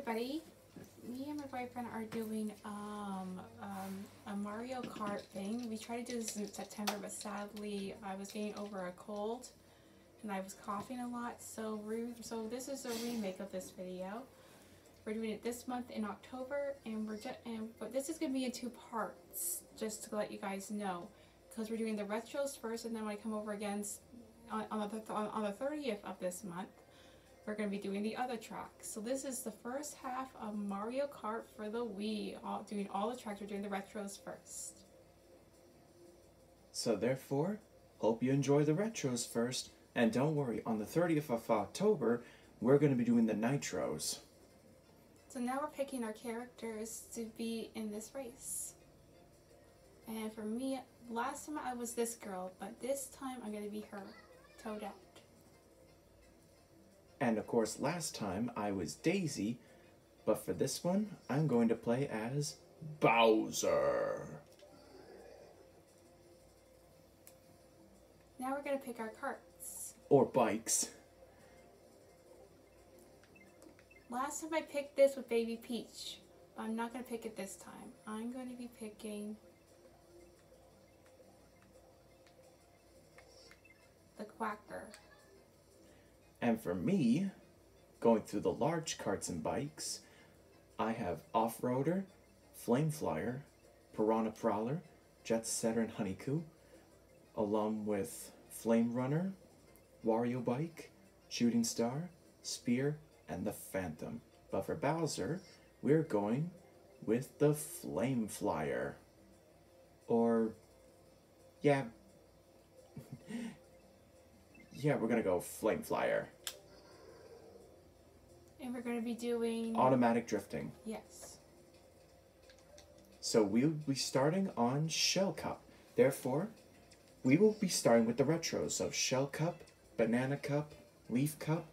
everybody. Me and my boyfriend are doing a Mario Kart thing. We tried to do this in September, but sadly I was getting over a cold and I was coughing a lot. So this is a remake of this video. We're doing it this month in October, and but this is gonna be in two parts, just to let you guys know, because we're doing the retros first, and then when I come over again on the 30th of this month, we're going to be doing the other tracks. So this is the first half of Mario Kart for the Wii. Doing all the tracks. We're doing the retros first. So therefore, hope you enjoy the retros first. And don't worry, on the 30th of October, we're going to be doing the nitros. So now we're picking our characters to be in this race. And for me, last time I was this girl, but this time I'm going to be her, Toadette. And of course, last time I was Daisy, but for this one, I'm going to play as Bowser. Now we're going to pick our carts. Or bikes. Last time I picked this with Baby Peach, but I'm not going to pick it this time. I'm going to be picking the Quacker. And for me, going through the large carts and bikes, I have Off-Roader, Flame Flyer, Piranha Prowler, Jet Setter and Honeycoo, along with Flame Runner, Wario Bike, Shooting Star, Spear, and the Phantom. But for Bowser, we're going with the Flame Flyer. Or, yeah, we're gonna go Flame Flyer. And we're gonna be doing automatic drifting. Yes. So we'll be starting on Shell Cup. Therefore, we will be starting with the retros of Shell Cup, Banana Cup, Leaf Cup,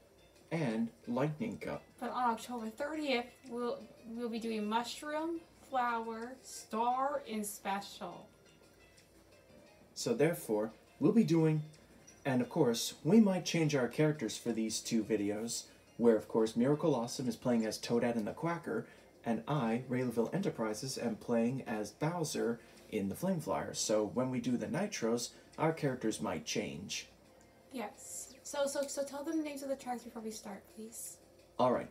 and Lightning Cup. But on October 30th, we'll be doing Mushroom, Flower, Star, and Special. So therefore, we'll be doing, and of course, we might change our characters for these two videos, where of course Miracle Awesome is playing as Toadette and the Quacker, and I, Rayleville Enterprises, am playing as Bowser in the Flame Flyer. So when we do the nitros, our characters might change. Yes. So tell them the names of the tracks before we start, please. Alright.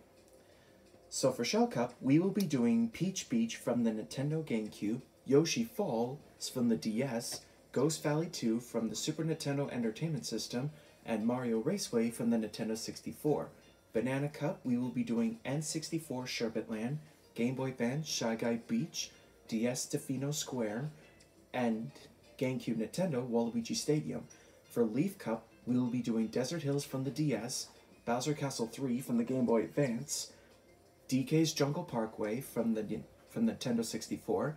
So for Shell Cup, we will be doing Peach Beach from the Nintendo GameCube, Yoshi Falls from the DS, Ghost Valley 2 from the Super Nintendo Entertainment System, and Mario Raceway from the Nintendo 64. Banana Cup, we will be doing N64 Sherbet Land, Game Boy Advance Shy Guy Beach, DS Stefano Square, and GameCube Nintendo Waluigi Stadium. For Leaf Cup, we will be doing Desert Hills from the DS, Bowser Castle 3 from the Game Boy Advance, DK's Jungle Parkway from the Nintendo 64,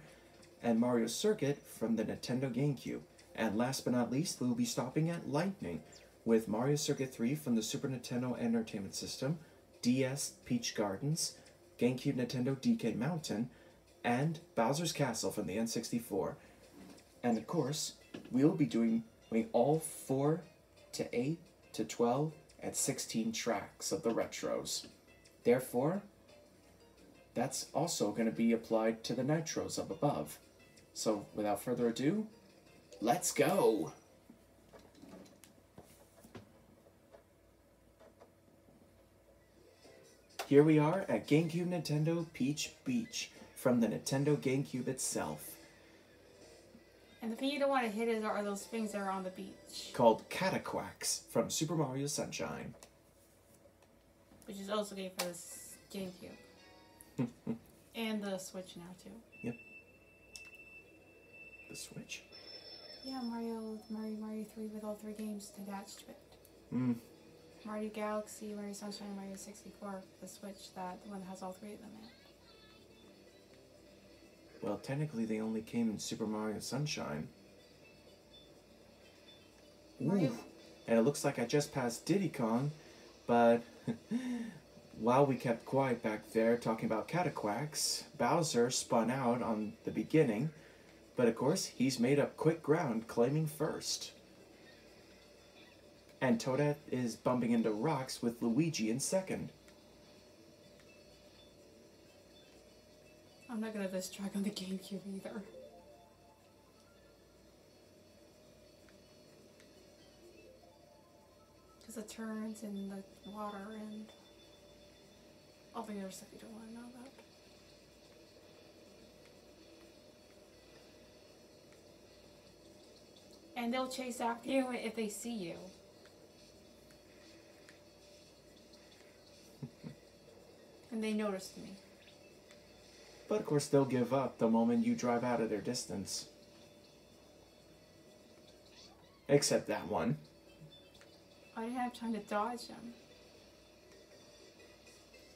and Mario Circuit from the Nintendo GameCube. And last but not least, we will be stopping at Lightning with Mario Circuit 3 from the Super Nintendo Entertainment System, DS Peach Gardens, GameCube Nintendo DK Mountain, and Bowser's Castle from the N64. And of course, we will be doing all 4 to 8 to 12 and 16 tracks of the retros. Therefore, that's also going to be applied to the nitros up above. So without further ado, let's go! Here we are at GameCube Nintendo Peach Beach from the Nintendo GameCube itself. And the thing you don't want to hit are those things that are on the beach. Called Cataquacks from Super Mario Sunshine. Which is also game for the GameCube. And the Switch now too. Yep. The Switch? Yeah, Mario 3 with all 3 games attached to it. Hmm. Mario Galaxy, Mario Sunshine, Mario 64, the Switch, the one that has all 3 of them in it. Well, technically they only came in Super Mario Sunshine. Mario. Ooh. And it looks like I just passed Diddy Kong, but while we kept quiet back there talking about Cataquacks, Bowser spun out on the beginning, but of course he's made up quick ground, claiming first. And Toadette is bumping into rocks with Luigi in second. I'm not good at this track on the GameCube either. Because the turns and the water and all the other stuff you don't want to know about. And they'll chase after you if they see you. And they noticed me. But of course they'll give up the moment you drive out of their distance. Except that one. I didn't have time to dodge them.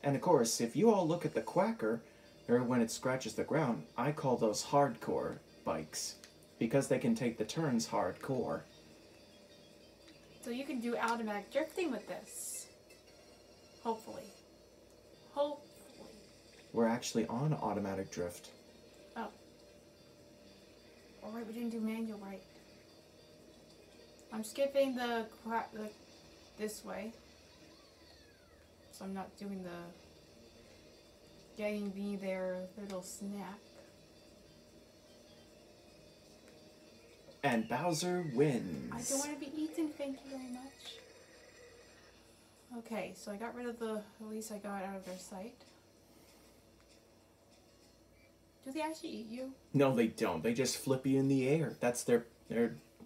And of course, if you all look at the quacker, or when it scratches the ground, I call those hardcore bikes. Because they can take the turns hardcore. So you can do automatic drifting with this. Hopefully. Hopefully. We're actually on automatic drift. Oh. Alright, we didn't do manual right. I'm skipping the this way. So I'm not doing the getting me their little snack. And Bowser wins. I don't want to be eaten, thank you very much. Okay, so I got rid of at least I got out of their sight. Do they actually eat you? No, they don't. They just flip you in the air. That's their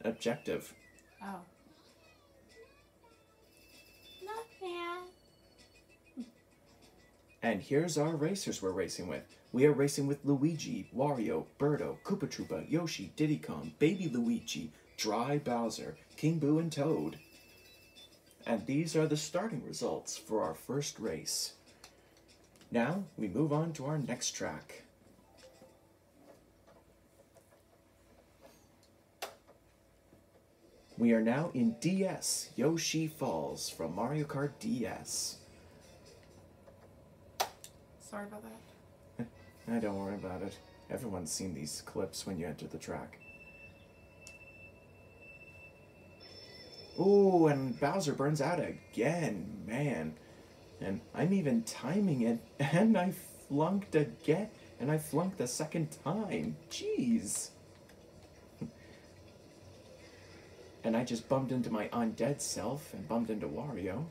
objective. Oh. Not bad. And here's our racers we're racing with. We are racing with Luigi, Wario, Birdo, Koopa Troopa, Yoshi, Diddy Kong, Baby Luigi, Dry Bowser, King Boo, and Toad. And these are the starting results for our first race. Now, we move on to our next track. We are now in DS, Yoshi Falls from Mario Kart DS. Sorry about that. Don't worry about it. Everyone's seen these clips when you enter the track. Ooh, and Bowser burns out again, man. And I'm even timing it, and I flunked again, and I flunked the second time. Jeez. And I just bumped into my undead self and bumped into Wario.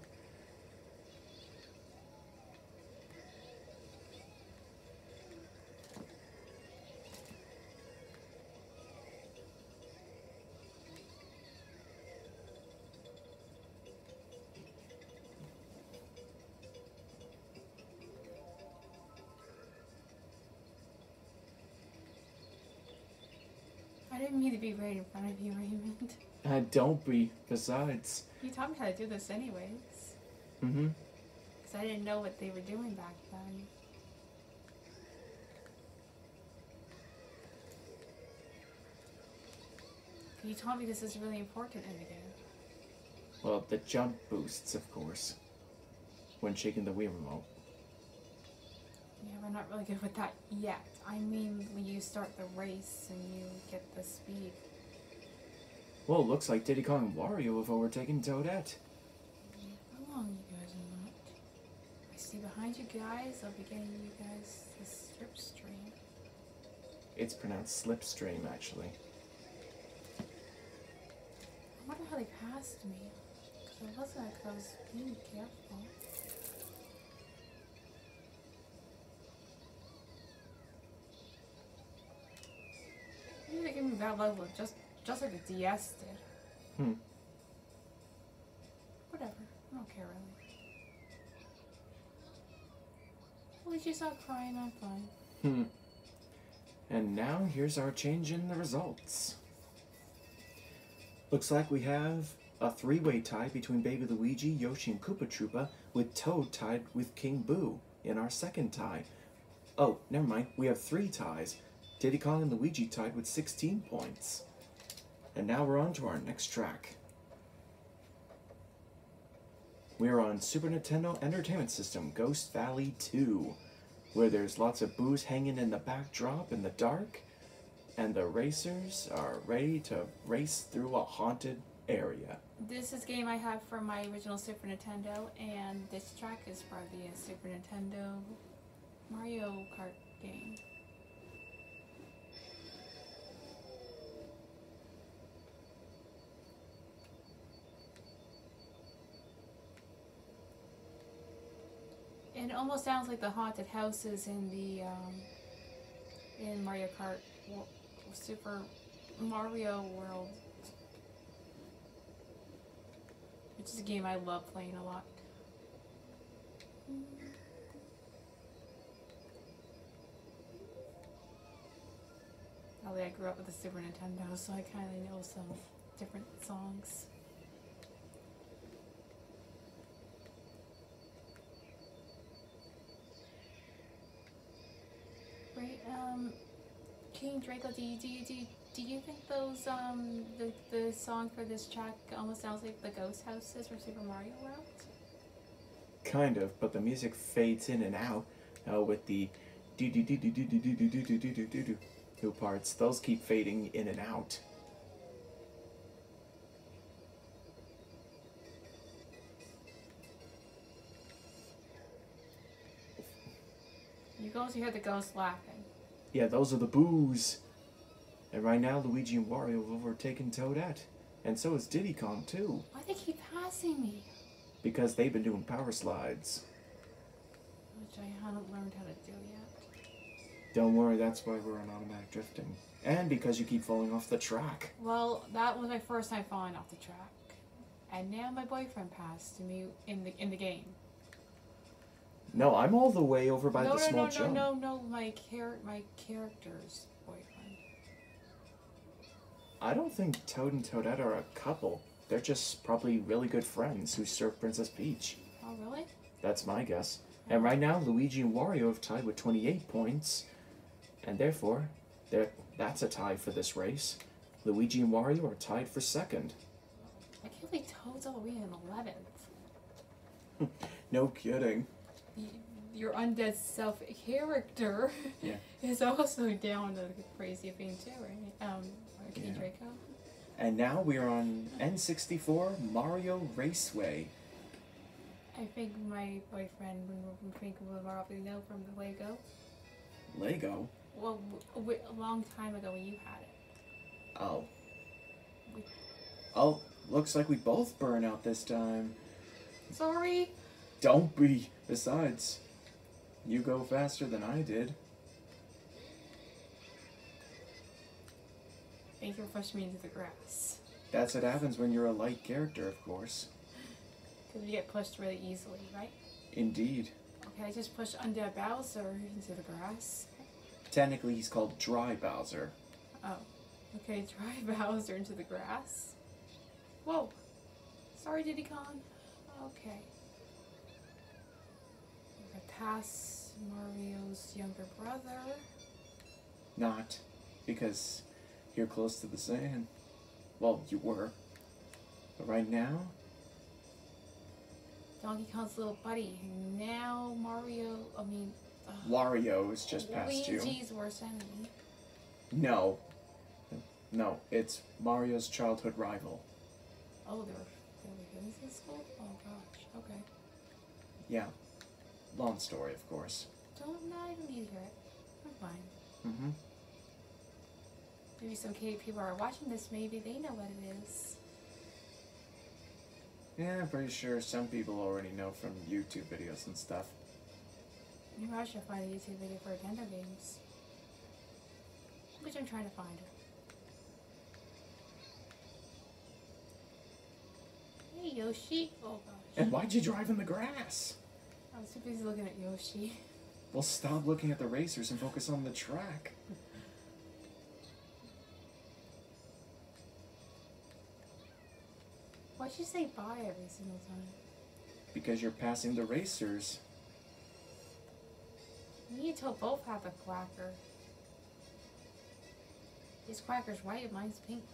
I didn't mean to be right in front of you, Raymond. Don't be. Besides. You taught me how to do this anyways. Mm-hmm. Because I didn't know what they were doing back then. You taught me this is really important in the game. Well, the jump boosts, of course. When shaking the Wii remote. Yeah, we're not really good with that yet. I mean, when you start the race and you get the speed. Well, it looks like Diddy Kong and Wario have overtaken Toadette. How long you guys are not? I see behind you guys, I'll be getting you guys the slipstream. It's pronounced slipstream, actually. I wonder how they passed me. Because it wasn't like I was being careful. Maybe they gave me that level just like the DS did. Whatever. I don't care really. At least you stopped crying, I'm fine. And now here's our change in the results. Looks like we have a three-way tie between Baby Luigi, Yoshi, and Koopa Troopa, with Toad tied with King Boo in our second tie. Oh, never mind. We have three ties. Diddy Kong and Luigi tied with 16 points. And now we're on to our next track. We are on Super Nintendo Entertainment System, Ghost Valley 2, where there's lots of boos hanging in the backdrop in the dark, and the racers are ready to race through a haunted area. This is a game I have from my original Super Nintendo, and this track is part of the Super Nintendo Mario Kart game. And it almost sounds like the haunted houses in the in Mario Kart Super Mario World, which is a game I love playing a lot. Probably I grew up with the Super Nintendo, so I kind of know some different songs. Right, King Draco, do you think those the song for this track almost sounds like the ghost houses from Super Mario World? Kind of, but the music fades in and out with the do do do do do do do do do do do do do parts. Those keep fading in and out. You can also hear the ghost laughing. Yeah, those are the boos. And right now, Luigi and Wario have overtaken Toadette. And so is Diddy Kong, too. Why do they keep passing me? Because they've been doing power slides. Which I haven't learned how to do yet. Don't worry, that's why we're on automatic drifting. And because you keep falling off the track. Well, that was my first time falling off the track. And now my boyfriend passed me in the game. No, I'm all the way over by the small jump. No, my character's boyfriend. I don't think Toad and Toadette are a couple. They're just probably really good friends who serve Princess Peach. Oh, really? That's my guess. And right now, Luigi and Wario have tied with 28 points. And therefore, that's a tie for this race. Luigi and Wario are tied for second. I can't believe Toad's already in 11th. No kidding. Your undead self character is also down a crazy thing too, right? King Draco. And now we're on N64 Mario Raceway. I think my boyfriend would probably know from the Lego. Lego? Well, a long time ago when you had it. Oh. Oh, looks like we both burn out this time. Sorry. Don't be. Besides, you go faster than I did. Thank you for pushing me into the grass. That's what happens when you're a light character, of course. Because you get pushed really easily, right? Indeed. Okay, I just pushed Undead Bowser into the grass. Technically, he's called Dry Bowser. Oh. Okay, Dry Bowser into the grass. Whoa. Sorry, Diddy Kong. Okay. I pass Mario's younger brother. Not. Because you're close to the sand. Well, you were. But right now... Donkey Kong's little buddy. Now Mario, Wario is just past you. Luigi's worst enemy. No. No, it's Mario's childhood rival. Oh, they were friends in school? Oh gosh, okay. Yeah. Long story, of course. Not even need to hear it. I'm fine. Mm-hmm. Maybe some people are watching this, maybe they know what it is. Yeah, I'm pretty sure some people already know from YouTube videos and stuff. Maybe I should find a YouTube video for Nintendo games. Which I'm trying to find it. Hey Yoshi! Oh gosh. And why'd you drive in the grass? I was too busy looking at Yoshi. Well, stop looking at the racers and focus on the track. Why'd you say bye every single time? Because you're passing the racers. Me and Toad both have a quacker. His quacker's white and mine's pink.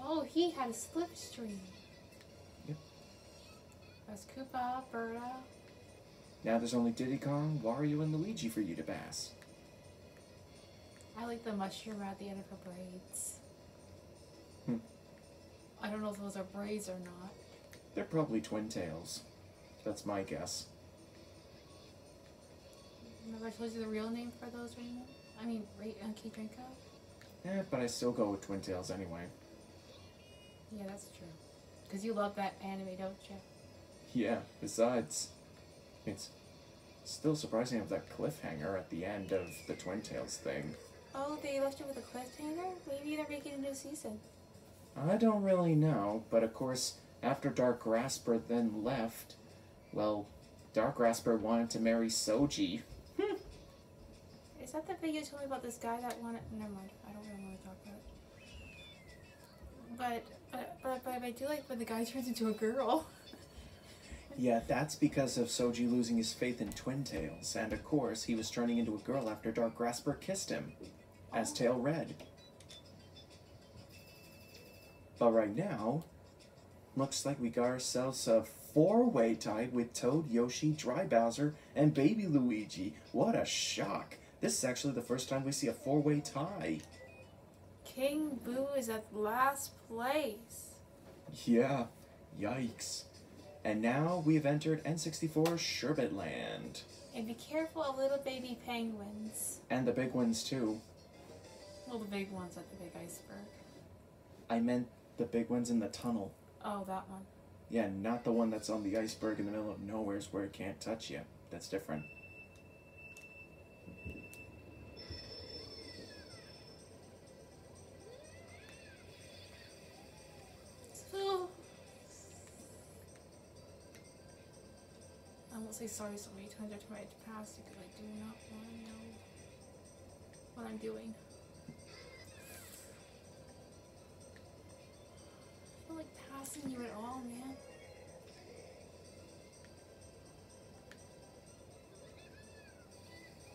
Oh, he had a slipstream. Yep. That's Koopa, Berta. Now there's only Diddy Kong, Wario, and Luigi for you to pass. I like the mushroom at the end of her braids. I don't know if those are braids or not. They're probably twin tails. That's my guess. Remember I told you the real name for those rainbow? I mean, Key Drinko? Yeah, but I still go with twin tails anyway. Yeah, that's true. Because you love that anime, don't you? Yeah, besides, it's still surprising of that cliffhanger at the end of the Twin Tails thing. Oh, they left you with a cliffhanger? Maybe they're making a new season. I don't really know, but of course, after Dark Grasper then left, well, Dark Grasper wanted to marry Soji. Is that the video you told me about this guy that wanted... Never mind, I don't really want to talk about it. But I do like when the guy turns into a girl. Yeah, that's because of Soji losing his faith in Twin Tails, and of course, he was turning into a girl after Dark Grasper kissed him, as Tail Red. But right now, looks like we got ourselves a four-way tie with Toad, Yoshi, Dry Bowser, and Baby Luigi. What a shock! This is actually the first time we see a four-way tie. King Boo is at last place. Yeah, yikes. And now we've entered N64 Sherbet Land. And be careful of little baby penguins. And the big ones too. Well, the big ones at the big iceberg. I meant the big ones in the tunnel. Oh, that one. Yeah, not the one that's on the iceberg in the middle of nowheres where it can't touch you. That's different. So... I won't say sorry so many times I tried to pass you because I do not want to know what I'm doing. I don't like passing you at all, man.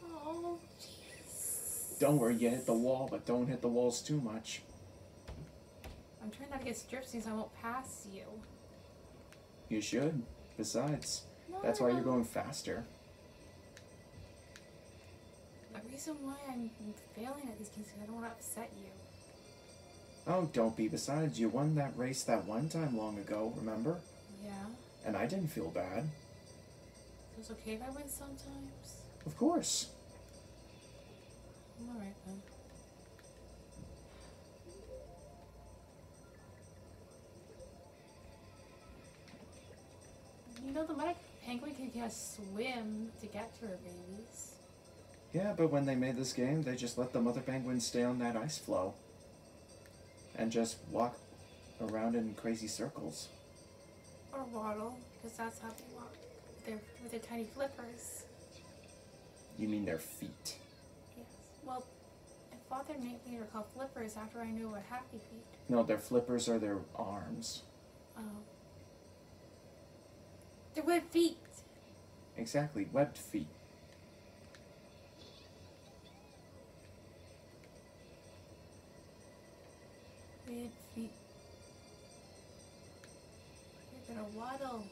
Oh, jeez. Don't worry, you hit the wall, but don't hit the walls too much. I'm trying not to get stripsy so I won't pass you. You should. Besides, No, that's no, why no. you're going faster. The reason why I'm failing at these games is because I don't want to upset you. Oh, don't be. Besides, you won that race that one time long ago, remember? Yeah. And I didn't feel bad. So it's okay if I win sometimes? Of course. Alright then. You know, the mother penguin can just swim to get to her babies. Yeah, but when they made this game, they just let the mother penguin stay on that ice floe. And just walk around in crazy circles. Or waddle, because that's how they walk. With their tiny flippers. You mean their feet? Yes. Well, I thought their name were called flippers after I knew what happy feet. No, their flippers are their arms. Oh. They're webbed feet! Exactly, webbed feet. Webbed feet. You're gonna waddle.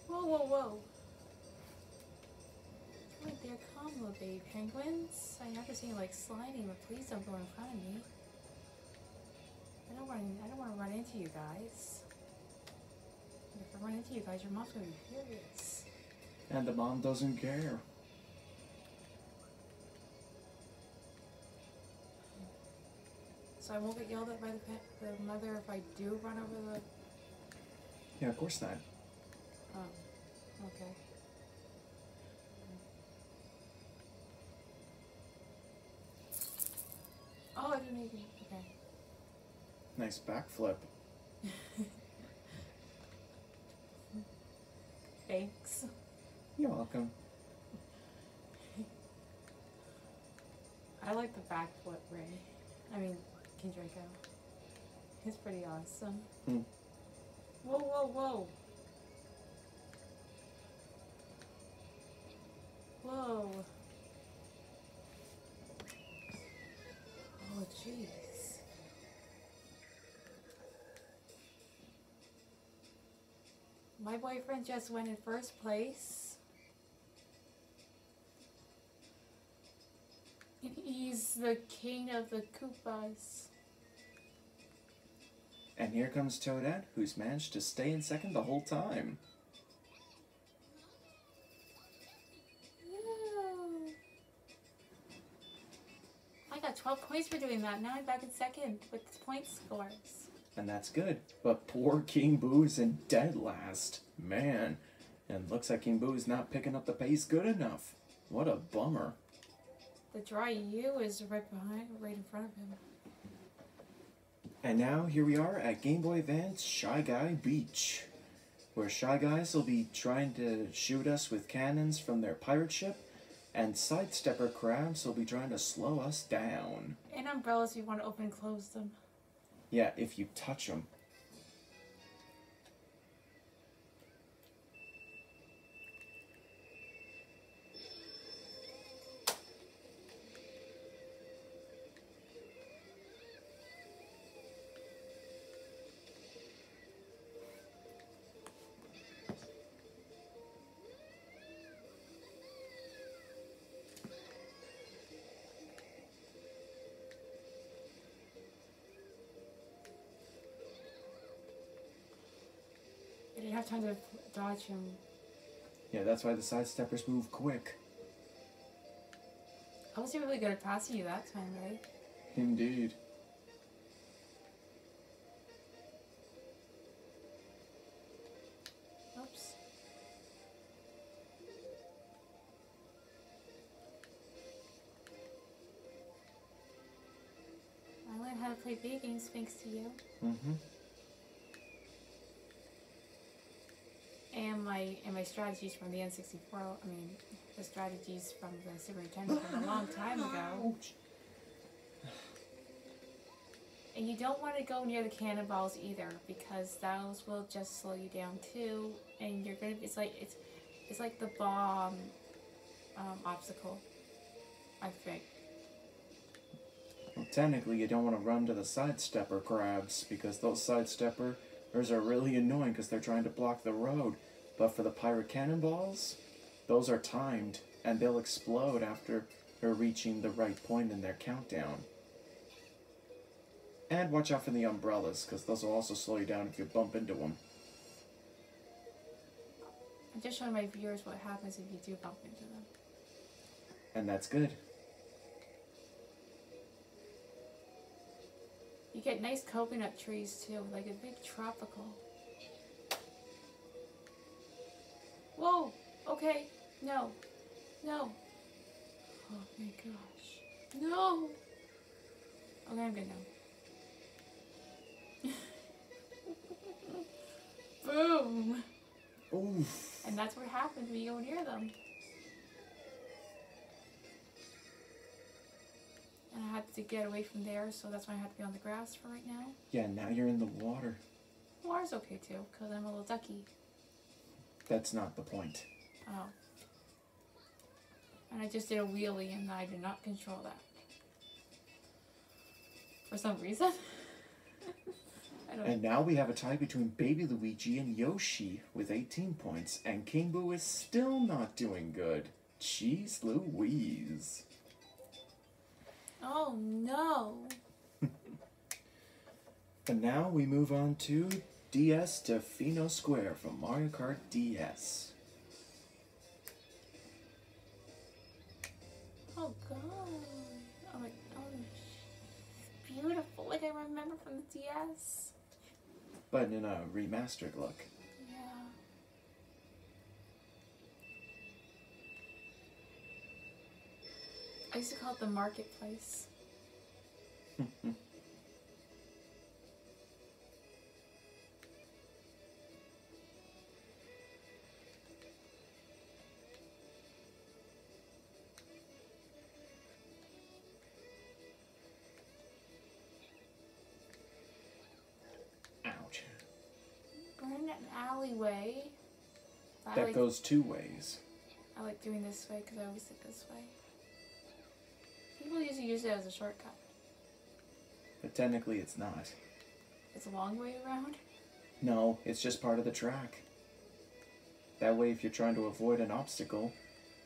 Whoa, whoa, whoa. Wait, they're calm, little baby penguins. I never seen you like sliding, but please don't go in front of me. I don't want to run into you guys. And if I run into you guys, your mom's gonna be furious. And the mom doesn't care. So I won't get yelled at by the mother if I do run over the... Yeah, of course not. Oh, okay. Oh, I didn't even... Okay. Nice backflip. Thanks. You're welcome. I like the backflip Ray. I mean, King Draco. He's pretty awesome. Hmm. Whoa, whoa, whoa. Whoa. Oh, jeez. My boyfriend just went in first place. And he's the king of the Koopas. And here comes Toadette, who's managed to stay in second the whole time. Yeah. 12 points for doing that. Now I'm back in second with point scores. And that's good. But poor King Boo is in dead last. Man. And looks like King Boo is not picking up the pace good enough. What a bummer. The dry U is right in front of him. And now here we are at Game Boy Advance Shy Guy Beach, where Shy Guys will be trying to shoot us with cannons from their pirate ship, and Sidestepper Crabs will be trying to slow us down. And umbrellas, you want to open and close them. Yeah, if you touch them. You didn't have time to dodge him. Yeah, that's why the Sidesteppers move quick. I was really good at passing you that time, right? Indeed. Oops. I learned how to play video games thanks to you. Mm-hmm. And my strategies from the N64. I mean, the strategies from the Super Nintendo from a long time ago. And you don't want to go near the cannonballs either, because those will just slow you down too. And you're gonna. It's like the bomb obstacle, I think. Well, technically, you don't want to run to the Sidestepper Crabs, because those Sidesteppers are really annoying because they're trying to block the road. But for the pirate cannonballs, those are timed, and they'll explode after they're reaching the right point in their countdown. And watch out for the umbrellas, because those will also slow you down if you bump into them. I'm just showing my viewers what happens if you do bump into them. And that's good. You get nice coconut trees too, like a big tropical. Whoa! Okay. No. No. Oh my gosh. No! Okay, I'm good now. Boom! Oof. And that's what happens when you go near them. And I had to get away from there, so that's why I had to be on the grass for right now. Yeah, now you're in the water. Water's okay too, because I'm a little ducky. That's not the point. Oh. And I just did a wheelie and I did not control that. For some reason. I don't And now we have a tie between Baby Luigi and Yoshi with 18 points, and King Boo is still not doing good. Jeez Louise. Oh no. And now we move on to DS to Fino Square from Mario Kart DS. Oh god. Oh my gosh. Beautiful, like I remember from the DS. But in a remastered look. Yeah. I used to call it the marketplace. Ouch. We're in an alleyway. That goes two ways. I like doing this way because I always sit this way. People usually use it as a shortcut. But technically it's not. It's a long way around. No, it's just part of the track. That way if you're trying to avoid an obstacle,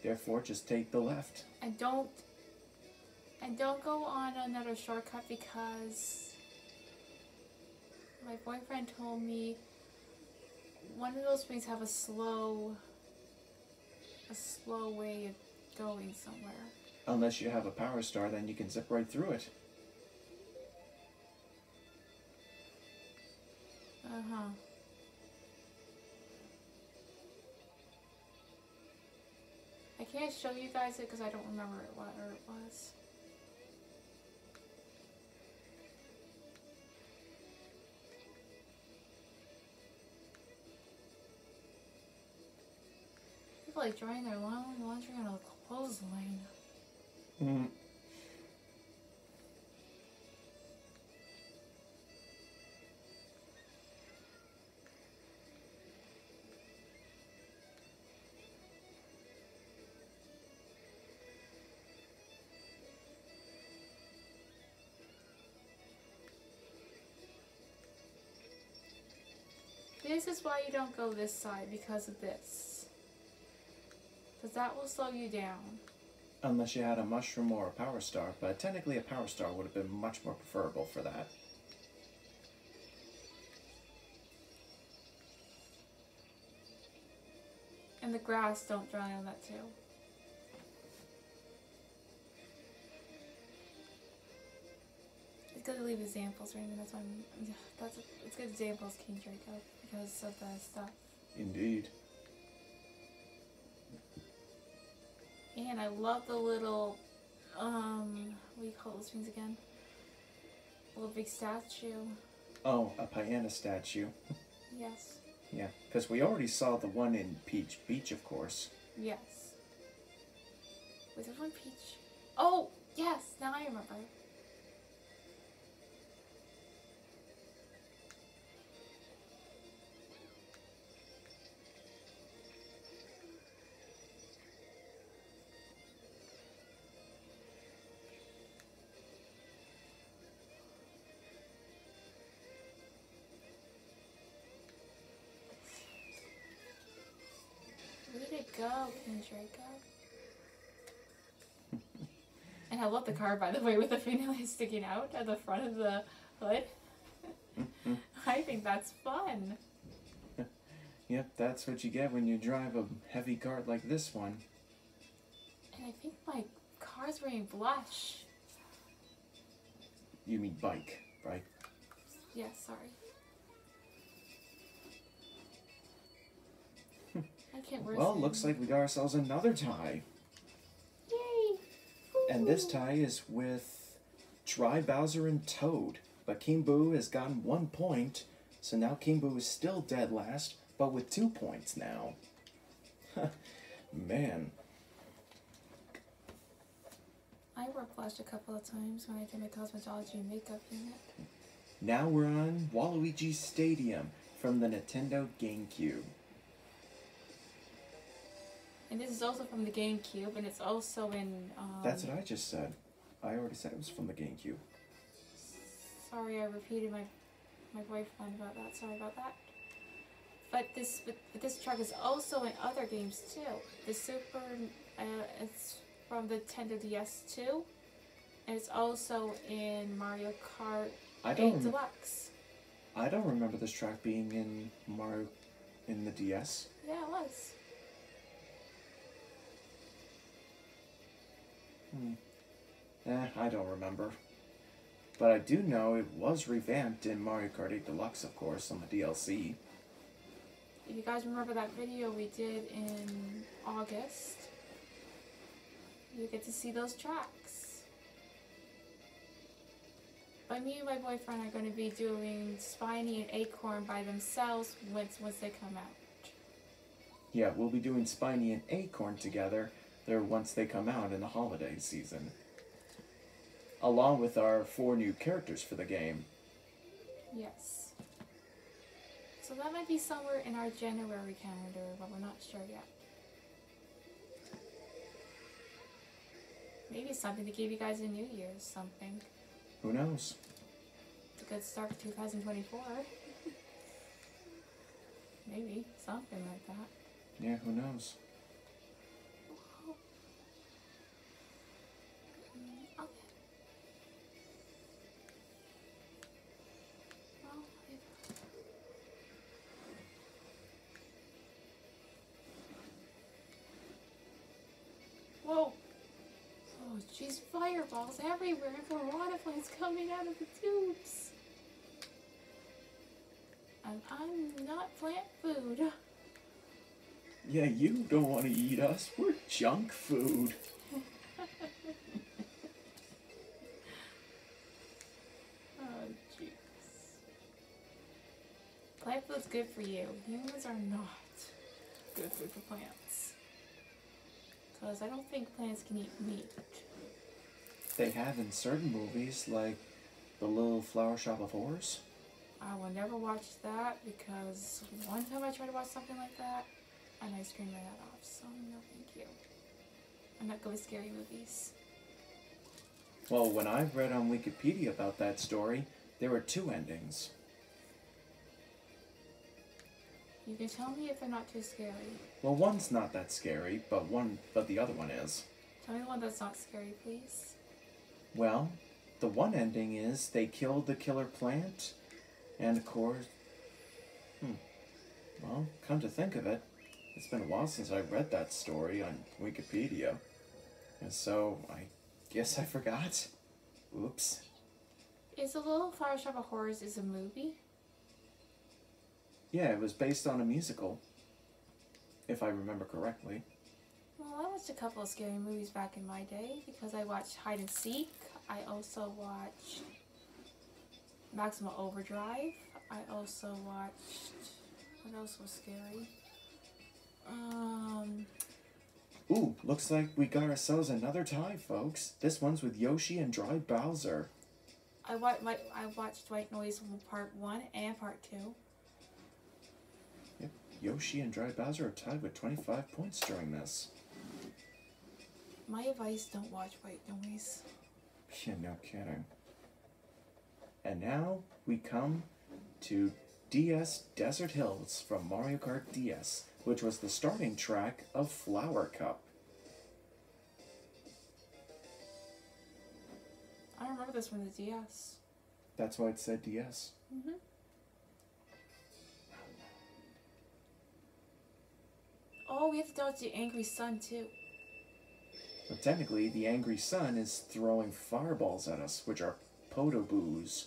therefore just take the left. And don't go on another shortcut because my boyfriend told me one of those ways have a slow way of going somewhere. Unless you have a power star, then you can zip right through it. Uh-huh. I can't show you guys it because I don't remember what it was. People like drying their laundry on a clothesline. Mm. This is why you don't go this side, because of this. Because that will slow you down. Unless you had a mushroom or a power star, but technically a power star would have been much more preferable for that. And the grass don't dry on that too. It's good to leave examples, Raymond. That's why it's good examples, King Draco, because of the stuff. Indeed. And I love the little, what do you call those things again? A little big statue. Oh, a piano statue. Yes. Yeah, because we already saw the one in Peach Beach, of course. Yes. Was there one Peach? Oh, yes, now I remember. Where did it go, King Draco? And I love the car, by the way, with the fingernails sticking out at the front of the hood. I think that's fun. Yep, that's what you get when you drive a heavy cart like this one. And I think my car's wearing blush. You mean bike, right? Yeah, sorry. I can't wear Well, looks like we got ourselves another tie. Yay! And this tie is with Dry Bowser and Toad. But King Boo has gotten 1 point, so now King Boo is still dead last, but with 2 points now. Man. I wore blush a couple of times when I did my cosmetology and makeup unit. Now we're on Waluigi Stadium from the Nintendo GameCube. And this is also from the GameCube, and it's also in... That's what I just said. I already said it was from the GameCube. Sorry, I repeated my boyfriend about that. Sorry about that. But this track is also in other games too. The Super, it's from the Nintendo DS too, and it's also in Mario Kart 8 Deluxe. I don't remember this track being in Mario in the DS. Yeah, it was. I don't remember. But I do know it was revamped in Mario Kart 8 Deluxe, of course, on the DLC. If you guys remember that video we did in August, you get to see those tracks. But me and my boyfriend are going to be doing Spiny and Acorn by themselves once they come out. Yeah, we'll be doing Spiny and Acorn together there once they come out in the holiday season. Along with our 4 new characters for the game. Yes. So that might be somewhere in our January calendar, but we're not sure yet. Maybe something to give you guys a New Year's something. Who knows? It's a good start to 2024. Maybe something like that. Yeah, who knows? Whoa! Oh She's fireballs everywhere and piranha plants coming out of the tubes. And I'm not plant food. Yeah, you don't want to eat us. We're junk food. Oh, jeez. Plant food's good for you. Humans are not good food for plants. Because I don't think plants can eat meat. They have in certain movies, like The Little Flower Shop of Horrors. I will never watch that because one time I tried to watch something like that and I screamed my head off. So no, thank you. I'm not good with scary movies. Well, when I read on Wikipedia about that story, there were 2 endings. You can tell me if they're not too scary. Well, one's not that scary, but the other one is. Tell me one that's not scary, please. Well, the one ending is they killed the killer plant, and of course, well, come to think of it, it's been a while since I read that story on Wikipedia, and so I guess I forgot. Oops. Is The Little Flower Shop of Horrors is a movie? Yeah, it was based on a musical, if I remember correctly. Well, I watched a couple of scary movies back in my day because I watched Hide and Seek. I also watched Maximum Overdrive. I also watched... What else was scary? Ooh, looks like we got ourselves another tie, folks. This one's with Yoshi and Dry Bowser. I watched White Noise Part 1 and Part 2. Yep, Yoshi and Dry Bowser are tied with 25 points during this. My advice, don't watch White Noise. Yeah, no kidding. And now we come to DS Desert Hills from Mario Kart DS, which was the starting track of Flower Cup. I remember this from the DS. That's why it said DS. Mm-hmm. Oh, we have to dodge the angry sun, too. But technically, the angry sun is throwing fireballs at us, which are Podoboos.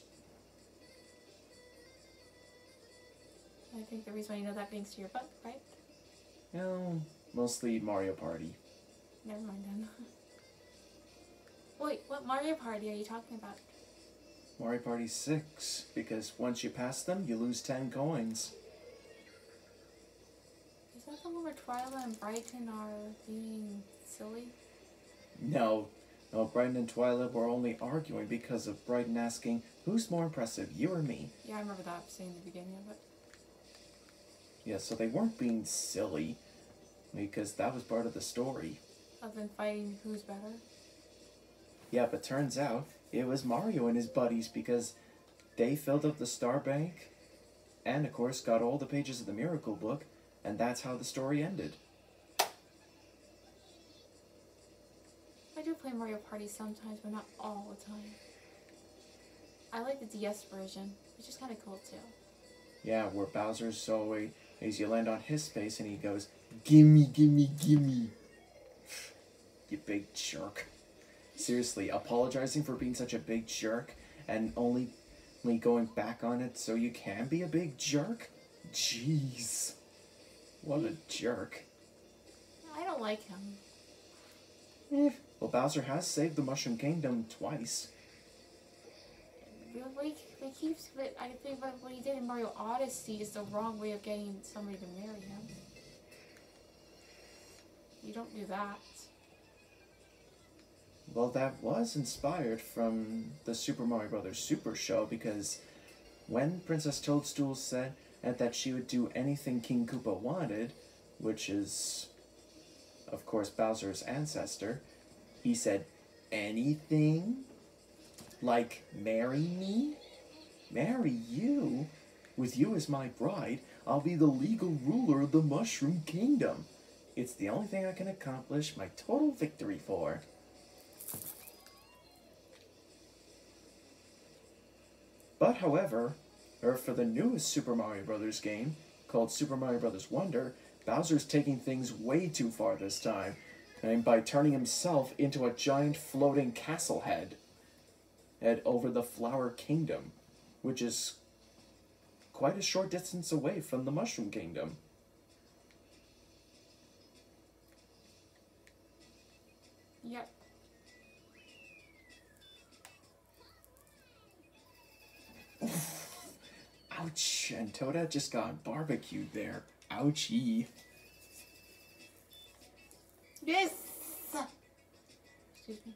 I think the reason why you know that brings to your butt, right? No, mostly Mario Party. Never mind then. Wait, what Mario Party are you talking about? Mario Party 6, because once you pass them, you lose 10 coins. Is that the one where Twyla and Brighton are being silly? No, Brighton and Twyla were only arguing because of Brighton asking, who's more impressive, you or me? Yeah, I remember that saying the beginning of it. Yeah, so they weren't being silly, because that was part of the story. Other than fighting who's better? Yeah, but turns out it was Mario and his buddies because they filled up the star bank and, of course, got all the pages of the Miracle Book, and that's how the story ended. I do play Mario Party sometimes, but not all the time. I like the DS version, which is kind of cool too. Yeah, where Bowser's always, as you land on his space and he goes, gimme, gimme, gimme. You big jerk. Seriously, apologizing for being such a big jerk and only going back on it so you can be a big jerk? Jeez. What a jerk. I don't like him. Well, Bowser has saved the Mushroom Kingdom twice. But I think what he did in Mario Odyssey is the wrong way of getting somebody to marry him. You don't do that. Well, that was inspired from the Super Mario Bros. Super Show, because when Princess Toadstool said that she would do anything King Koopa wanted, which is, of course, Bowser's ancestor, he said, anything? Like, marry me? Marry you? With you as my bride, I'll be the legal ruler of the Mushroom Kingdom. It's the only thing I can accomplish my total victory for. But, however, for the newest Super Mario Bros. Game, called Super Mario Bros. Wonder, Bowser's taking things way too far this time. and by turning himself into a giant floating castle head over the Flower Kingdom, which is quite a short distance away from the Mushroom Kingdom. Yep. Ouch, and Toda just got barbecued there. Ouchie. Yes! Excuse me.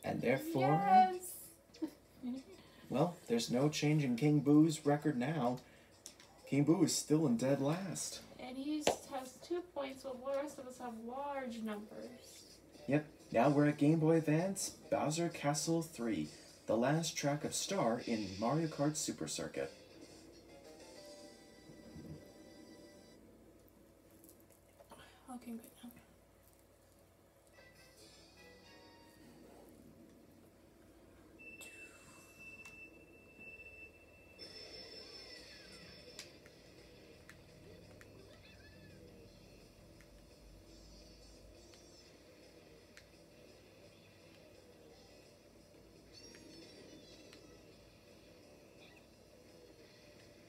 And therefore, Yes! well, there's no change in King Boo's record now. King Boo is still in dead last. And he has 2 points, while the rest of us have large numbers. Yep, now we're at Game Boy Advance, Bowser Castle 3, the last track of Star in Mario Kart Super Circuit. Okay, good now.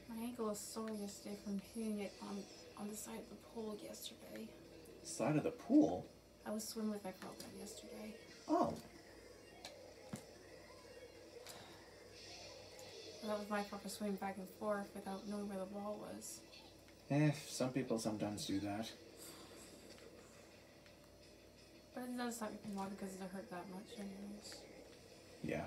My ankle was sore yesterday from hitting it on the side of the pool yesterday. Side of the pool? I was swimming with my girlfriend yesterday. Oh. That was my fault for swimming back and forth without knowing where the ball was. Some people sometimes do that. But it doesn't stop me from water because it doesn't hurt that much anyways. Yeah.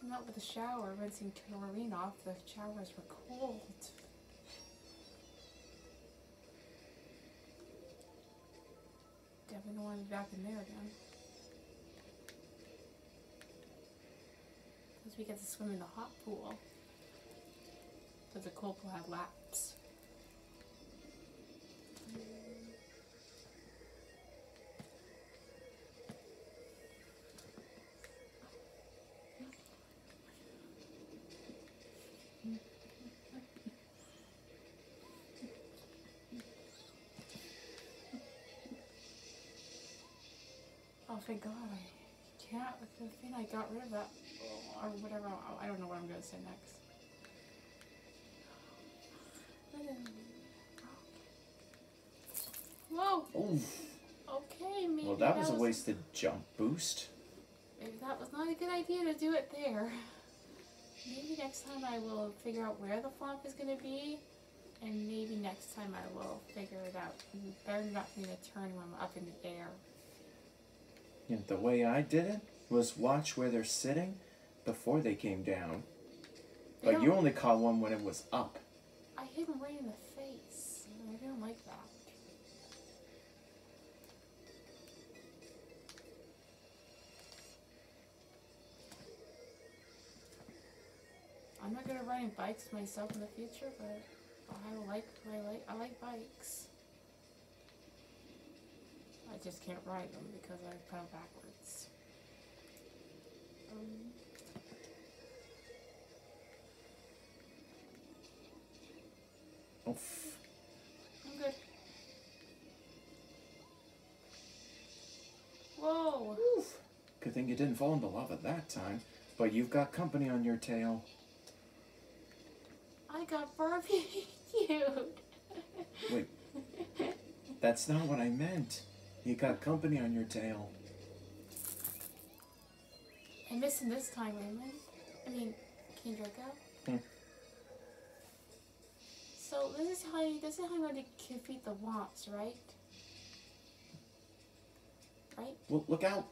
Not with the shower, rinsing chlorine off, the showers were cold. Definitely don't want to be back in there again. Because we get to swim in the hot pool. Because the cold pool had laps. Oh, thank God, I can't. The thing I got rid of that, or whatever. I don't know what I'm going to say next. Whoa! Ooh. Okay, maybe Well, that was a wasted jump boost. Maybe that was not a good idea to do it there. Maybe next time I will figure out where the flop is going to be, and maybe next time I will figure it out. Better not for me to turn when I'm up in the air. Yeah, the way I did it was watch where they're sitting before they came down. But you only caught one when it was up. I hit him right in the face. I didn't like that. I'm not good at riding bikes myself in the future, but I like bikes. I just can't ride them because I pedal backwards. Oof. I'm good. Whoa! Oof. Good thing you didn't fall into lava that time. But you've got company on your tail. I got barbecued. Wait. That's not what I meant. You got company on your tail. I missed him this time, Raymond. I mean, King Draco. So this is how I'm going to defeat the Womps, right? Right? Well, look out.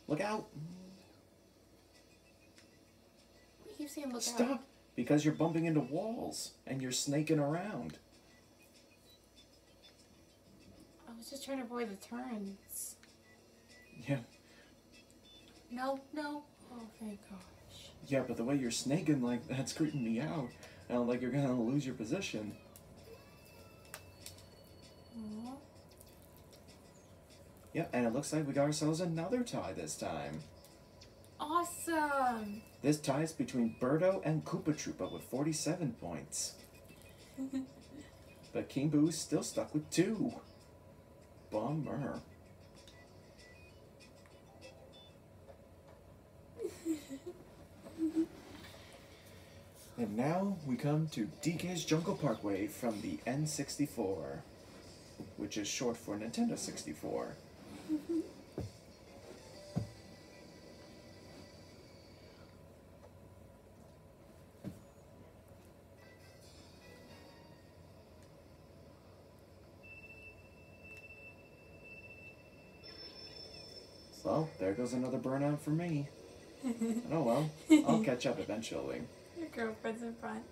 Look out. You keep saying look out. Stop. Because you're bumping into walls and you're snaking around. I was just trying to avoid the turns. Yeah. No, no. Oh, thank God. Yeah, but the way you're snaking like that's creeping me out. Like you're gonna lose your position. Aw. Yep, and it looks like we got ourselves another tie this time. Awesome! This tie is between Birdo and Koopa Troopa with 47 points. But King Boo is still stuck with 2. Bummer. And now we come to DK's Jungle Parkway from the N64, which is short for Nintendo 64. So, there goes another burnout for me. Oh well, I'll catch up eventually. Your girlfriend's in front.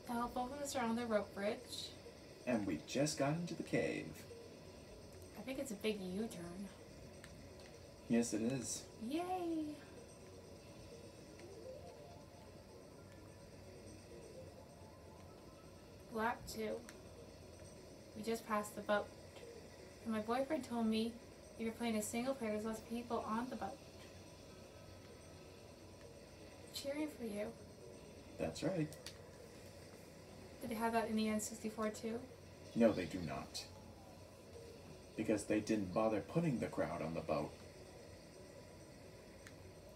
Now both of us are on the rope bridge. And we just got into the cave. I think it's a big U-turn. Yes, it is. Yay! Lap 2. We just passed the boat. And my boyfriend told me if you're playing a single player, there's less people on the boat. Cheering for you. That's right. Did they have that in the N64 too? No, they do not. Because they didn't bother putting the crowd on the boat.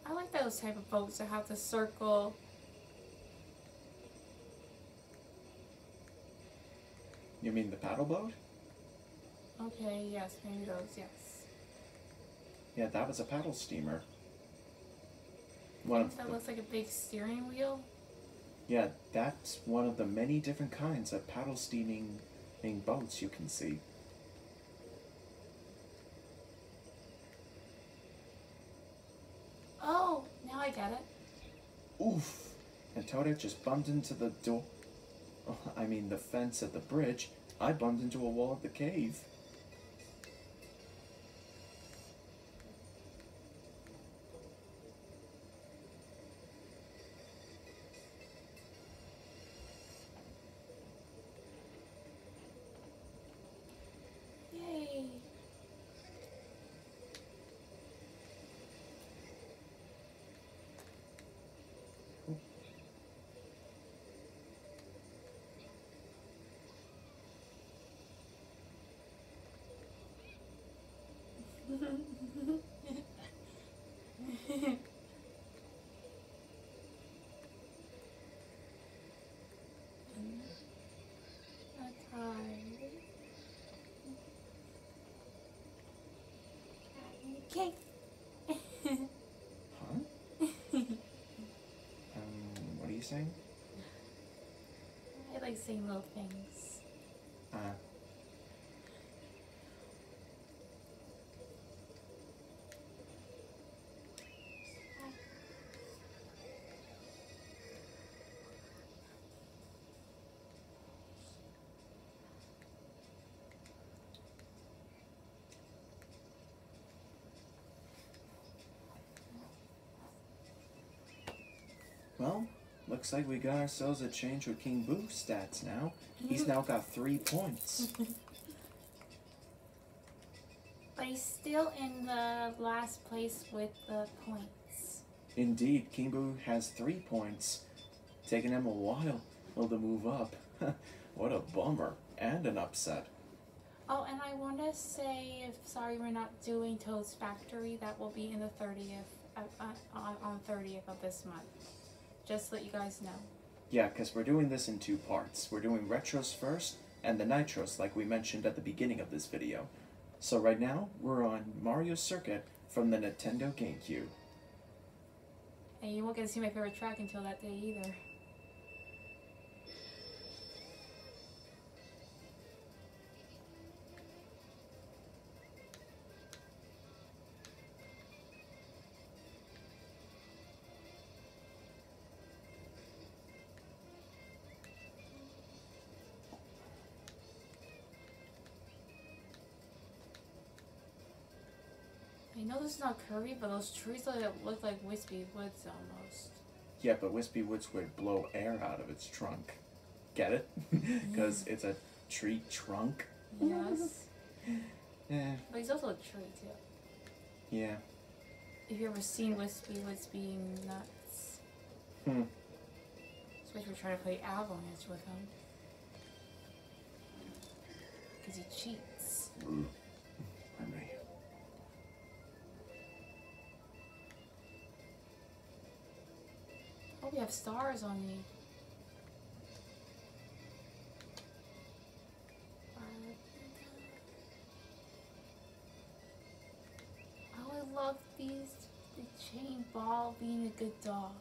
I like those type of boats that have the circle. You mean the paddle boat? Okay, yes, maybe those, yes. Yeah, that was a paddle steamer. One of That the, looks like a big steering wheel. yeah, that's one of the many different kinds of paddle steaming boats you can see. Oh, now I get it. Oof! And Toadette just bumped into the door. Oh, I mean the fence at the bridge. I bumped into a wall at the cave. Yay! Okay. Huh? What are you saying? I like saying little things. Well, looks like we got ourselves a change with King Boo's stats now. He's now got 3 points. But he's still in the last place with the points. Indeed, King Boo has 3 points, taking him a while to move up. What a bummer, and an upset. Oh, and I want to say, sorry, we're not doing Toad's Factory. That will be in the 30th, on 30th of this month. Just to let you guys know. Yeah, because we're doing this in two parts. We're doing retros first, and the nitros, like we mentioned at the beginning of this video. So right now, we're on Mario Circuit from the Nintendo GameCube. And you won't get to see my favorite track until that day either. I know this is not curvy, but those trees look like wispy woods almost. Yeah, but Wispy Woods would blow air out of its trunk. Get it? Because it's a tree trunk. Yes. Eh, But he's also a tree too. yeah. If you ever seen Wispy Woods being nuts. Especially if we're trying to play Avalanche with him. Because he cheats. Henry. Oh, we have stars on the... Oh, I love the chain ball being a good dog.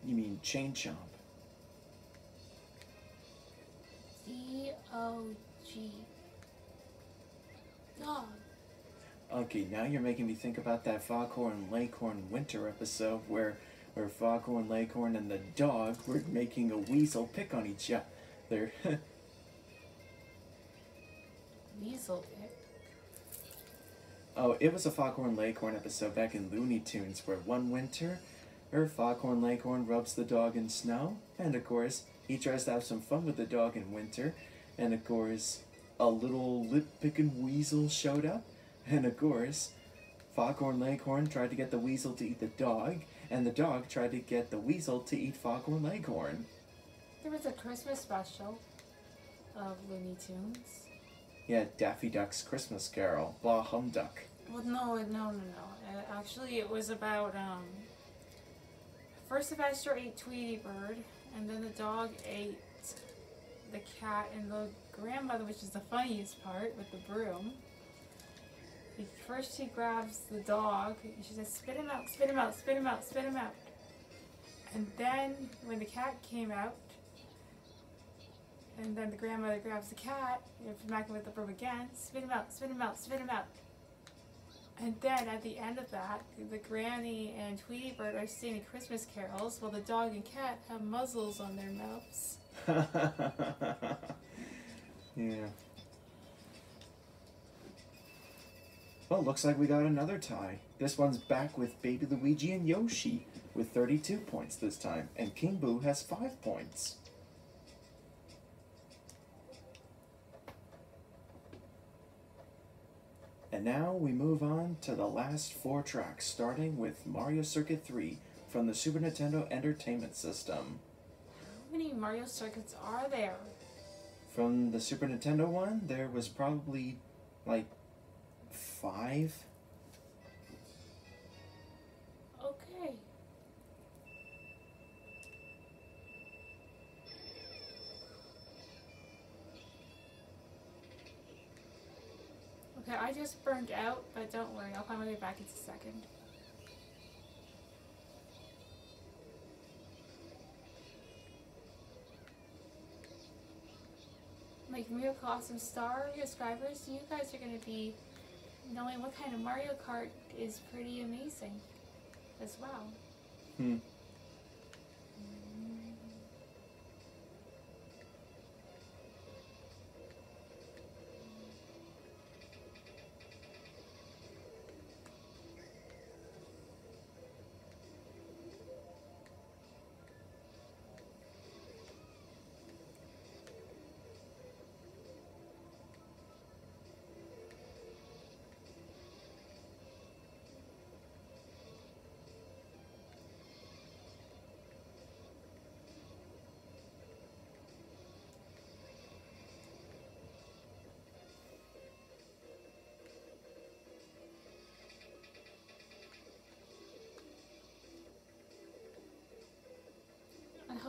You mean Chain Chomp? D-O-G. Dog. Okay, now you're making me think about that Foghorn Leghorn winter episode where Foghorn Leghorn and the dog were making a weasel pick on each other. Weasel pick. Oh, it was a Foghorn Leghorn episode back in Looney Tunes where one winter, Foghorn Leghorn rubs the dog in snow, and of course, he tries to have some fun with the dog in winter, and of course, a little lip-picking weasel showed up, and of course, Foghorn Leghorn tried to get the weasel to eat the dog, and the dog tried to get the weasel to eat Foghorn Leghorn. There was a Christmas special of Looney Tunes. Yeah, Daffy Duck's Christmas Carol, Blah Humduck. Well, no. Actually, it was about, first the Vester ate Tweety Bird, and then the dog ate the cat, and the grandmother, which is the funniest part, with the broom. First she grabs the dog, and she says, spit him out, spit him out, spit him out, spit him out. And then, when the cat came out, and then the grandmother grabs the cat, and smack him with the broom again, spit him out, spit him out, spit him out. And then at the end of that, the granny and Tweety Bird are singing Christmas carols while the dog and cat have muzzles on their mouths. Yeah. Well, looks like we got another tie. This one's back with Baby Luigi and Yoshi with 32 points this time, and King Boo has 5 points. And now we move on to the last 4 tracks, starting with Mario Circuit 3 from the Super Nintendo Entertainment System. How many Mario circuits are there? From the Super Nintendo one, there was probably like 5. Okay. Okay, I just burned out, but don't worry, I'll find my way back in a second. Like Miracle Awesome Star subscribers, you guys are going to be knowing what kind of Mario Kart is pretty amazing as well.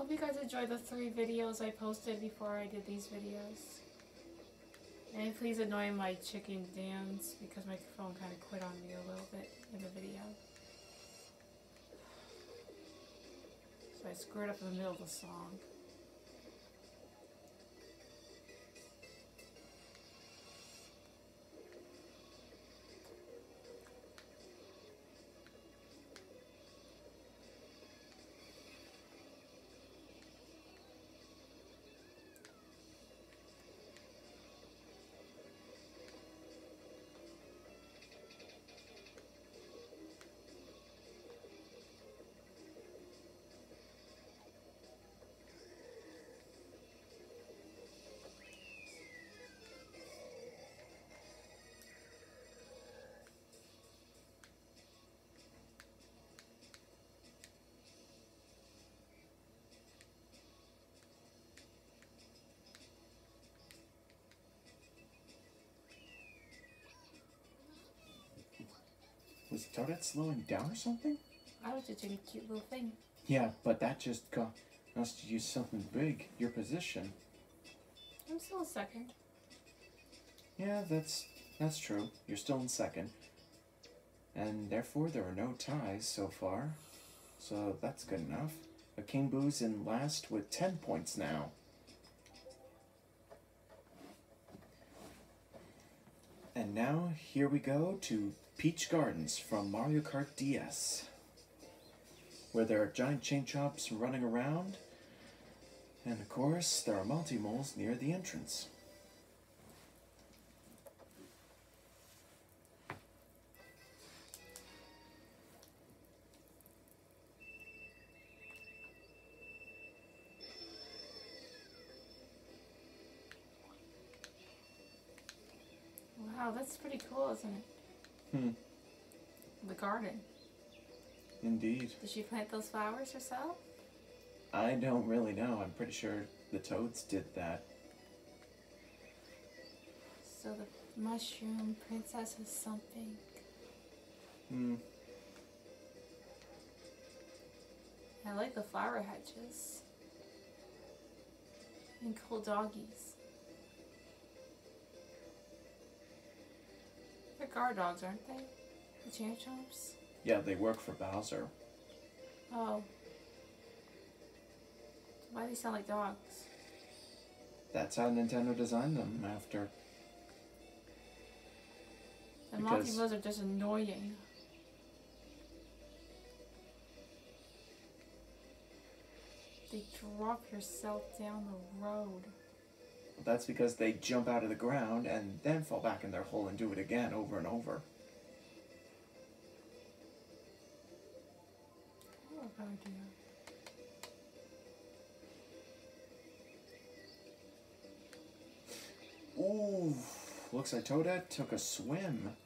hope you guys enjoyed the 3 videos I posted before I did these videos. And please annoy my chicken dance because my phone kind of quit on me a little bit in the video. So I screwed up in the middle of the song. Was Toadette slowing down or something? I was just doing a cute little thing. Yeah, but that just caused us to use something big. Your position. I'm still a second. Yeah, that's true. You're still in second. And therefore there are no ties so far. So that's good enough. But King Boo's in last with 10 points now. And now here we go to Peach Gardens from Mario Kart DS, where there are giant chain chomps running around, and of course there are multi-moles near the entrance. Wow, that's pretty cool, isn't it? The garden. Indeed. Did she plant those flowers herself? I don't really know. I'm pretty sure the toads did that. So the mushroom princess is something. I like the flower hedges. And cool doggies. They're guard dogs, aren't they? The chain chomps? Yeah, they work for Bowser. Oh. Why do they sound like dogs? That's how Nintendo designed them after. The multi-moles are just annoying. They drop yourself down the road. That's because they jump out of the ground and then fall back in their hole and do it again over and over. Oh, idea. Ooh, looks like Toadette took a swim.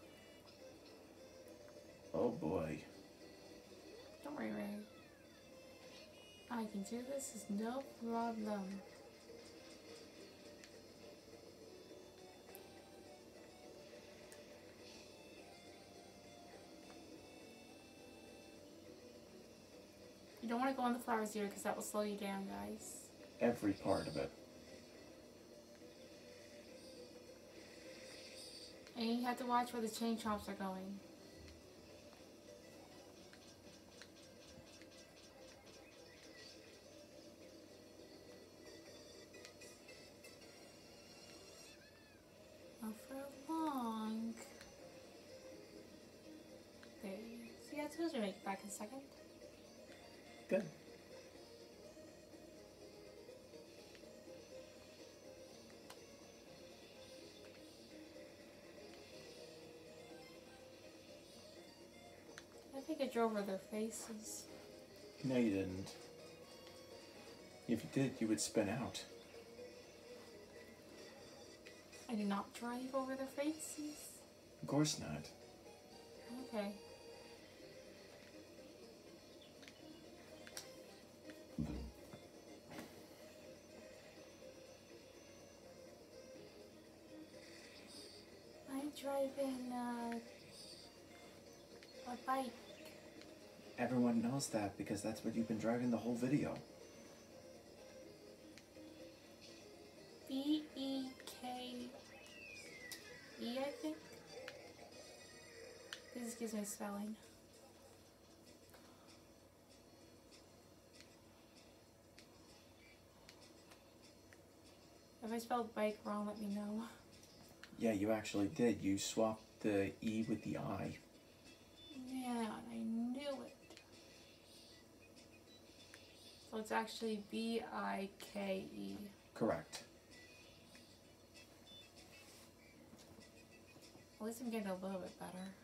Oh boy. Don't worry, Ray. I can do this, is no problem. You don't want to go on the flowers here because that will slow you down, guys. Every part of it. And you have to watch where the chain chomps are going. Not for long. There you go. See, I told you to make it back in a second. Good. I think I drove over their faces. No, you didn't. If you did, you would spin out. I did not drive over their faces. Of course not. Okay. I'm driving a bike. Everyone knows that because that's what you've been driving the whole video. misspelling. If I spelled bike wrong, let me know. Yeah, you actually did. You swapped the E with the I. Yeah, I knew it. So it's actually B-I-K-E. Correct. At least I'm getting a little bit better.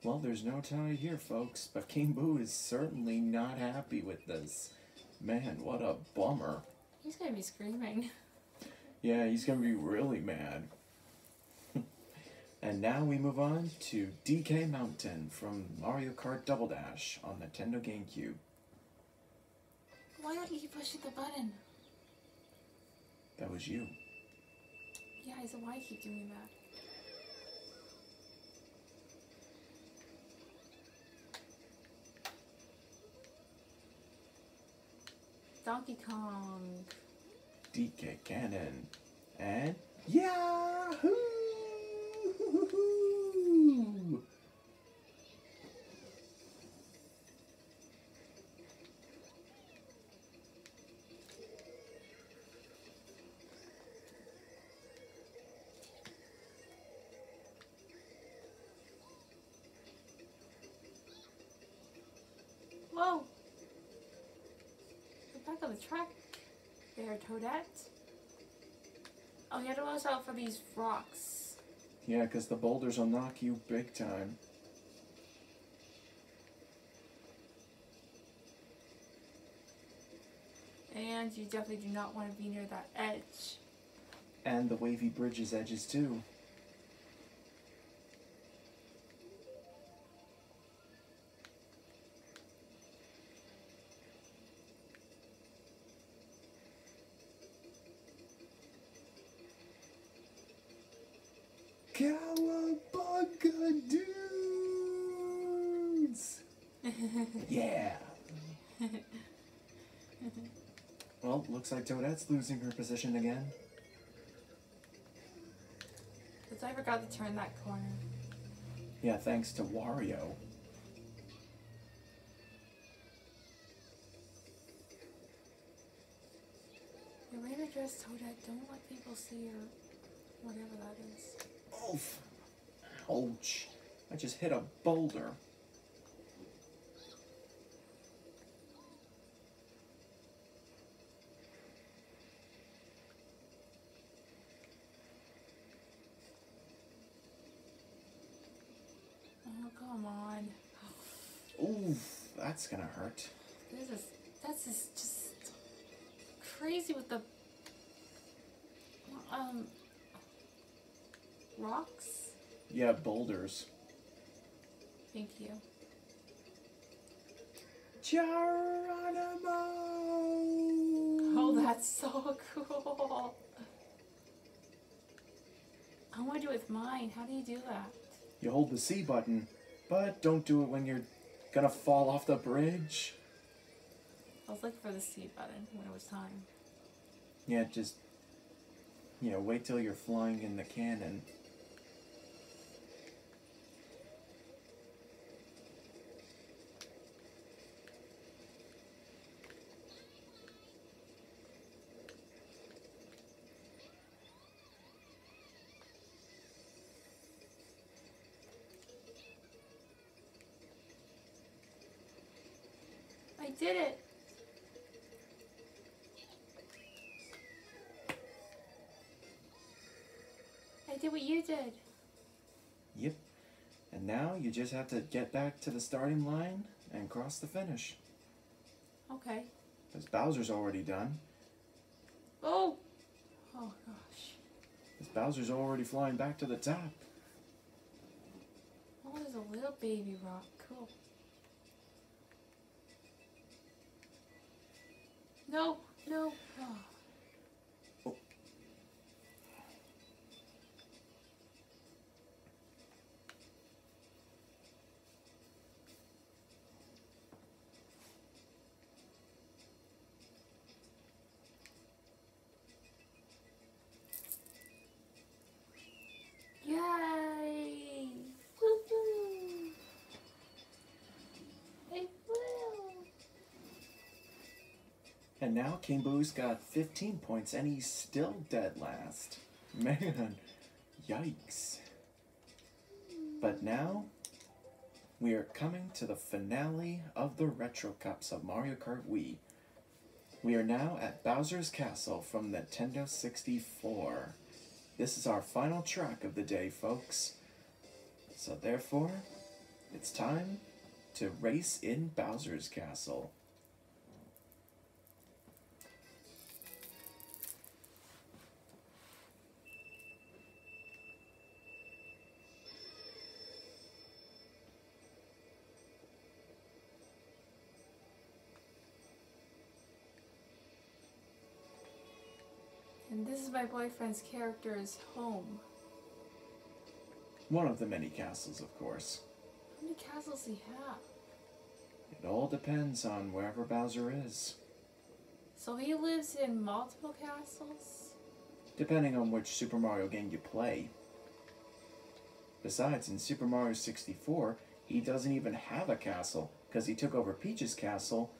Well, there's no tie here, folks, but King Boo is certainly not happy with this. Man, what a bummer. He's gonna be screaming. Yeah, he's gonna be really mad. And now we move on to DK Mountain from Mario Kart Double Dash on Nintendo GameCube. Why don't you keep pushing the button? That was you. Yeah, I said, why do you keep doing that? Donkey Kong. DK Cannon. And Yahoo! Whoa! Get back on the track there, Toadette. Oh, you had to watch out for these rocks. Yeah, because the boulders will knock you big time. And you definitely do not want to be near that edge. And the wavy bridge's edges too. Cowabunga dudes! Yeah! Well, looks like Toadette's losing her position again. Because I forgot to turn that corner. Yeah, thanks to Wario. Your rain dress, Toadette, don't let people see her. Whatever that is. Oof! Ouch! I just hit a boulder. Oh, come on. Oof! That's gonna hurt. That's just crazy with the, rocks? Yeah, boulders. Thank you. Geronimo! Oh, that's so cool. I want to do it with mine. How do you do that? You hold the C button, but don't do it when you're gonna fall off the bridge. I was looking for the C button when it was time. Yeah, just, wait till you're flying in the cannon. I did it. I did what you did. Yep. And now you just have to get back to the starting line and cross the finish. Okay. Because Bowser's already done. Oh! Oh gosh. Because Bowser's already flying back to the top. Oh, there's a little baby rock. Cool. No, no. Oh. Oh. And now King Boo's got 15 points and he's still dead last. Man, yikes. But now, we are coming to the finale of the Retro Cups of Mario Kart Wii. We are now at Bowser's Castle from Nintendo 64. This is our final track of the day, folks. So therefore, it's time to race in Bowser's Castle. And this is my boyfriend's character's home. One of the many castles, of course. How many castles does he have? It all depends on wherever Bowser is. So he lives in multiple castles? Depending on which Super Mario game you play. Besides, in Super Mario 64, he doesn't even have a castle, because he took over Peach's castle,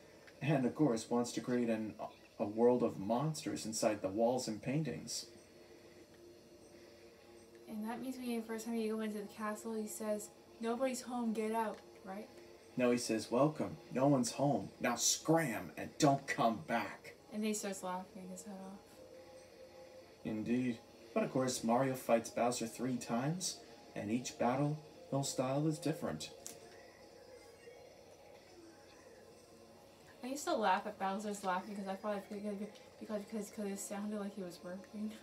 and of course wants to create a world of monsters inside the walls and paintings. And that means when the first time you go into the castle, he says, "Nobody's home, get out," right? No, he says, "Welcome, no one's home, now scram and don't come back." And then he starts laughing his head off. Indeed. But of course, Mario fights Bowser 3 times, and each battle style is different. I used to laugh at Bowser's laughing because I thought because it sounded like he was burping.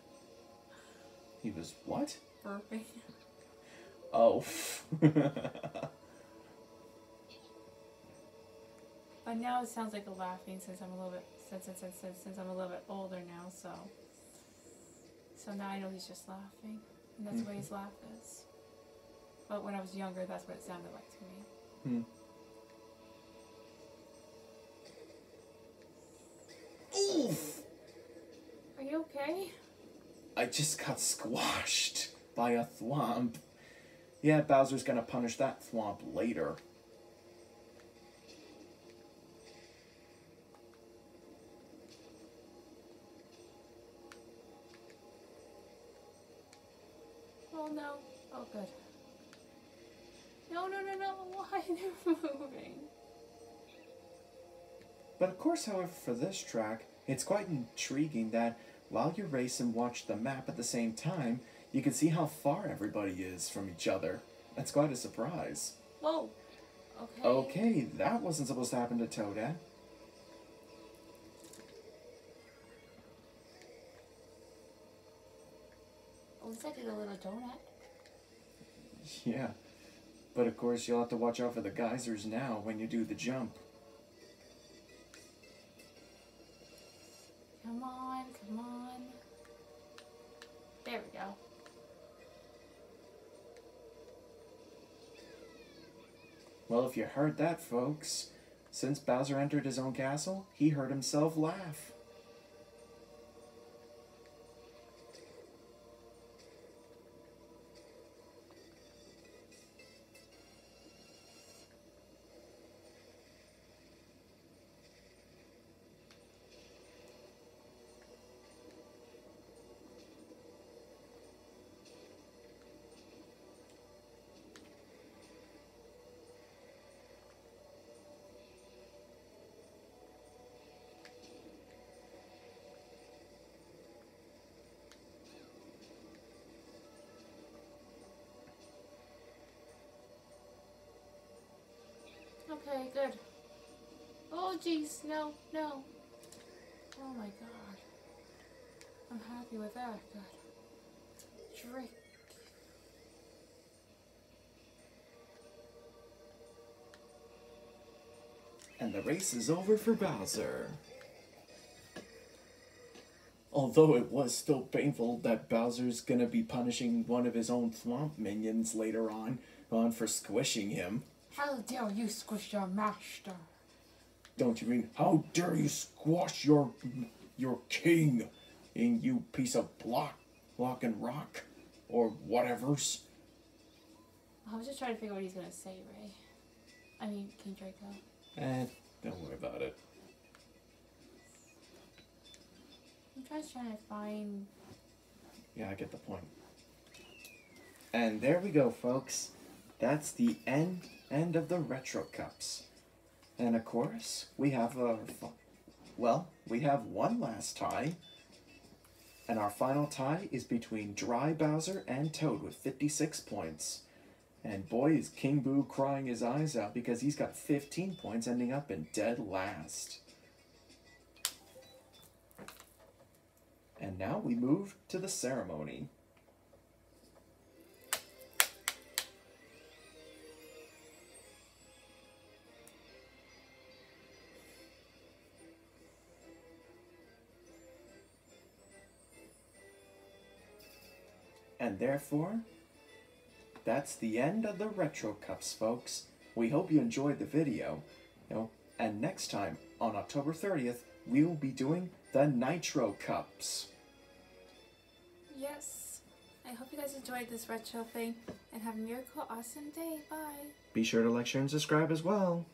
He was what? Burping. Oh. But now it sounds like a laughing since I'm a little bit since I'm a little bit older now, so now I know he's just laughing, and that's the way his laugh is. But when I was younger, that's what it sounded like to me. Oof! Are you okay? I just got squashed by a thwomp. Yeah, Bowser's gonna punish that thwomp later. Oh no. Oh good. No. Why they're moving? But of course, however, for this track, it's quite intriguing that while you race and watch the map at the same time, you can see how far everybody is from each other. That's quite a surprise. Whoa. Okay. Okay, that wasn't supposed to happen to Toadette. At least I did a little donut. Yeah, but of course you'll have to watch out for the geysers now when you do the jump. Come on. There we go. Well, if you heard that, folks, since Bowser entered his own castle, he heard himself laugh. Okay, good. Oh jeez, no. Oh my god. I'm happy with that. Good. Drink. And the race is over for Bowser. Although it was still painful that Bowser's gonna be punishing one of his own Thwomp minions later on for squishing him. How dare you squish your master? Don't you mean, how dare you squash your king, and you piece of block and rock, or whatevers? I was just trying to figure out what he's gonna say, Ray. I mean, King Draco. Don't worry about it. I was trying to find. Yeah, I get the point. And there we go, folks. That's the end of the Retro Cups. And of course, we have we have one last tie. And our final tie is between Dry Bowser and Toad with 56 points. And boy, is King Boo crying his eyes out because he's got 15 points, ending up in dead last. And now we move to the ceremony. And therefore, that's the end of the Retro Cups, folks. We hope you enjoyed the video. And next time, on October 30th, we will be doing the Nitro Cups. Yes. I hope you guys enjoyed this retro thing and have a miracle awesome day. Bye. Be sure to like, share, and subscribe as well.